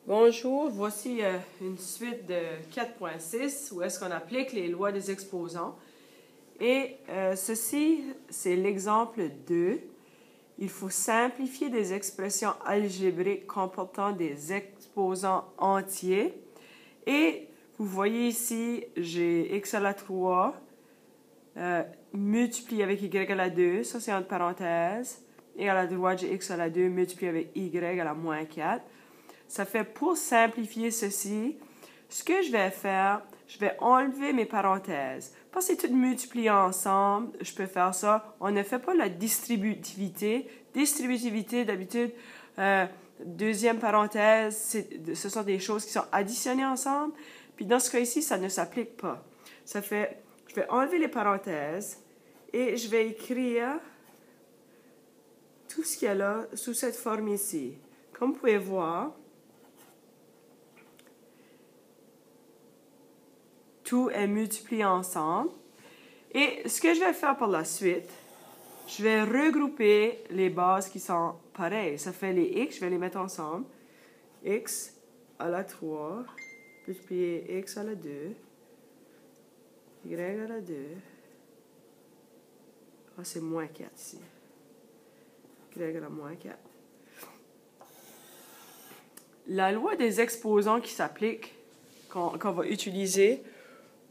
Bonjour, voici une suite de 4.6 où est-ce qu'on applique les lois des exposants. Et ceci, c'est l'exemple 2. Il faut simplifier des expressions algébriques comportant des exposants entiers. Et vous voyez ici, j'ai x à la 3 multiplié avec y à la 2, ça c'est entre parenthèses. Et à la droite, j'ai x à la 2 multiplié avec y à la moins 4. Ça fait, pour simplifier ceci, ce que je vais faire, je vais enlever mes parenthèses. Parce que c'est tout multiplié ensemble, je peux faire ça. On ne fait pas la distributivité. Distributivité, d'habitude, deuxième parenthèse, ce sont des choses qui sont additionnées ensemble. Puis dans ce cas-ci, ça ne s'applique pas. Ça fait, je vais enlever les parenthèses et je vais écrire tout ce qu'il y a là sous cette forme ici. Comme vous pouvez voir, tout est multiplié ensemble. Et ce que je vais faire par la suite, je vais regrouper les bases qui sont pareilles. Ça fait les x, je vais les mettre ensemble. X à la 3, multiplié x à la 2, y à la 2. Ah, c'est moins 4 ici. Y à la moins 4. La loi des exposants qui s'applique, qu'on va utiliser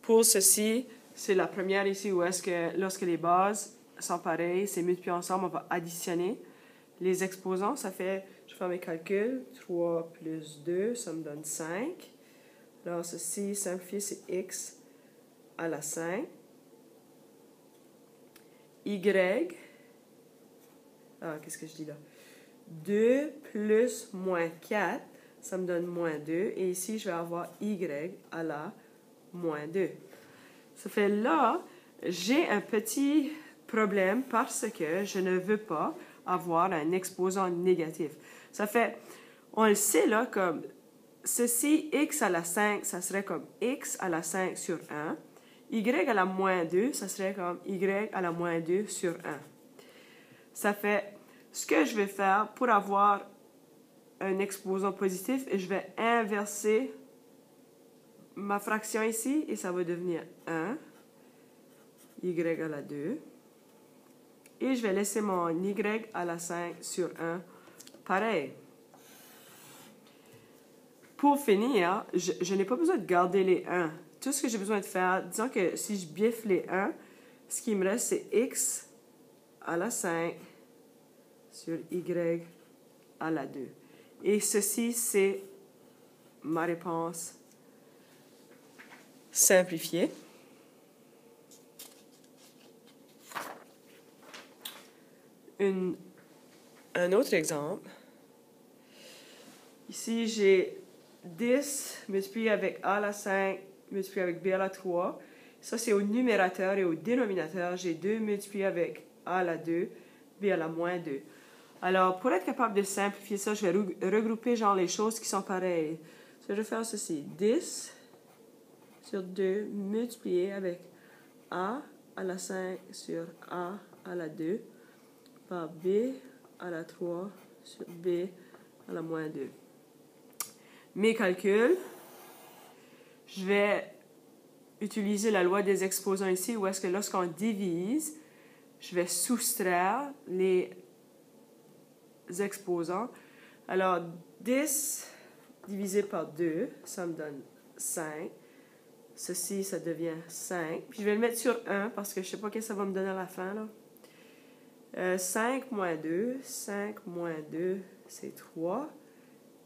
pour ceci, c'est la première ici où est-ce que lorsque les bases sont pareilles, c'est multiplié ensemble, on va additionner les exposants. Ça fait, je fais mes calculs, 3 plus 2, ça me donne 5. Alors ceci, simplifié, c'est x à la 5. Y, qu'est-ce que je dis là? 2 plus moins 4, ça me donne moins 2. Et ici, je vais avoir y à la moins 2. Ça fait là, j'ai un petit problème parce que je ne veux pas avoir un exposant négatif. Ça fait, on le sait là, comme ceci, x à la 5, ça serait comme x à la 5 sur 1. Y à la moins 2, ça serait comme y à la moins 2 sur 1. Ça fait, ce que je vais faire pour avoir un exposant positif, je vais inverser ma fraction ici, et ça va devenir 1, y à la 2. Et je vais laisser mon y à la 5 sur 1 pareil. Pour finir, je n'ai pas besoin de garder les 1. Tout ce que j'ai besoin de faire, disons que si je biffe les 1, ce qui me reste, c'est x à la 5 sur y à la 2. Et ceci, c'est ma réponse simplifiée. Un autre exemple. Ici, j'ai 10 multiplié avec a à la 5 multiplié avec b à la 3. Ça, c'est au numérateur, et au dénominateur, j'ai 2 multiplié avec a à la 2, b à la moins 2. Alors, pour être capable de simplifier ça, je vais regrouper genre les choses qui sont pareilles. Je vais faire ceci. 10 sur 2 multiplié avec a à la 5 sur a à la 2 par b à la 3 sur b à la moins 2. Mes calculs, je vais utiliser la loi des exposants ici, où est-ce que lorsqu'on divise, je vais soustraire les exposants. Alors, 10 divisé par 2, ça me donne 5. Ceci, ça devient 5. Puis je vais le mettre sur 1 parce que je ne sais pas ce que ça va me donner à la fin, là. 5 moins 2, 5 moins 2, c'est 3.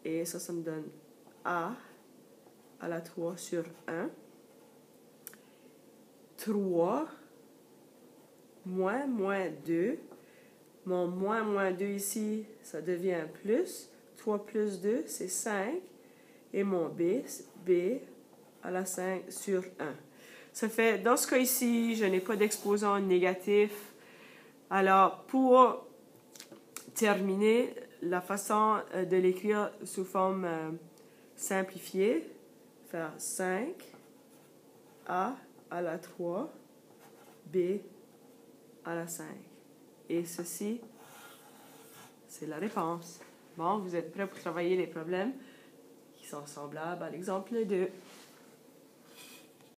Et ça me donne a à la 3 sur 1. 3 moins 2. Mon moins 2 ici, ça devient plus. 3 plus 2, c'est 5. Et mon b, c'est b à la 5 sur 1. Ça fait, dans ce cas ici, je n'ai pas d'exposant négatif. Alors, pour terminer, la façon de l'écrire sous forme simplifiée, faire 5, a à la 3, b à la 5. Et ceci, c'est la réponse. Bon, vous êtes prêts pour travailler les problèmes qui sont semblables à l'exemple 2.